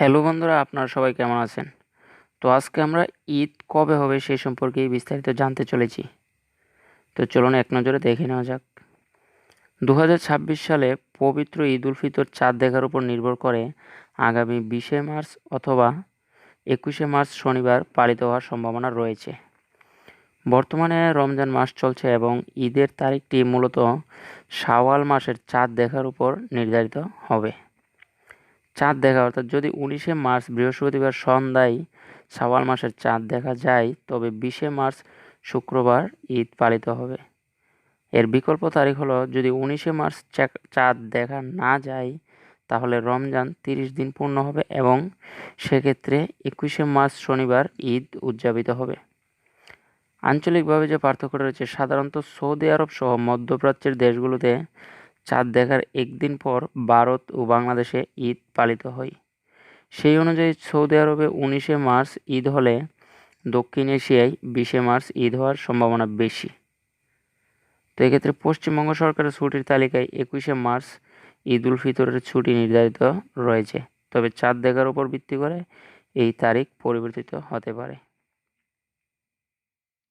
Hello বন্ধুরা, আপনারা সবাই কেমন আছেন? তো আজকে আমরা ঈদ কবে হবে সেই সম্পর্কে বিস্তারিত জানতে চলেছি। তো চলুন এক নজরে দেখে নেওয়া যাক। 2026 সালে পবিত্র ঈদ উল ফিতর চাঁদ দেখার উপর নির্ভর করে আগামী 20শে মার্চ অথবা 21শে মার্চ শনিবার পালিত হওয়ার সম্ভাবনা রয়েছে। বর্তমানে রমজান মাস চলছে এবং ঈদের তারিখটি মূলত শাওয়াল মাসের চাঁদ দেখার উপর নির্ধারিত হবে। চাঁদ দেখা অর্থাৎ যদি 19শে মার্চ বৃহস্পতিবার সন্ধ্যায় শাওয়াল মাসের চাঁদ দেখা যায়, তবে 20শে মার্চ শুক্রবার ঈদ পালিত হবে। এর বিকল্প তারিখ হলো, যদি 19শে মার্চ চাঁদ দেখা না যায়, তাহলে রমজান 30 দিন পূর্ণ হবে এবং সেক্ষেত্রে 21শে মার্চ শনিবার ঈদ উদযাপিত হবে। আঞ্চলিকভাবে যে পার্থক্য রয়েছে, সাধারণত সৌদি আরব সহ মধ্যপ্রাচ্যের দেশগুলোতে চাঁদ দেখার একদিন পর ভারত ও বাংলাদেশে ঈদ পালিত হয়। সেই অনুযায়ী সৌদি আরবে 19শে মার্চ ঈদ হলে দক্ষিণ এশিয়ায় 20শে মার্চ ঈদ হওয়ার সম্ভাবনা বেশি। তো এক্ষেত্রে পশ্চিমবঙ্গ সরকারের ছুটির তালিকায় 21শে মার্চ ঈদ উল ফিতরের ছুটি নির্ধারিত রয়েছে, তবে চাঁদ দেখার উপর ভিত্তি করে এই তারিখ পরিবর্তিত হতে পারে।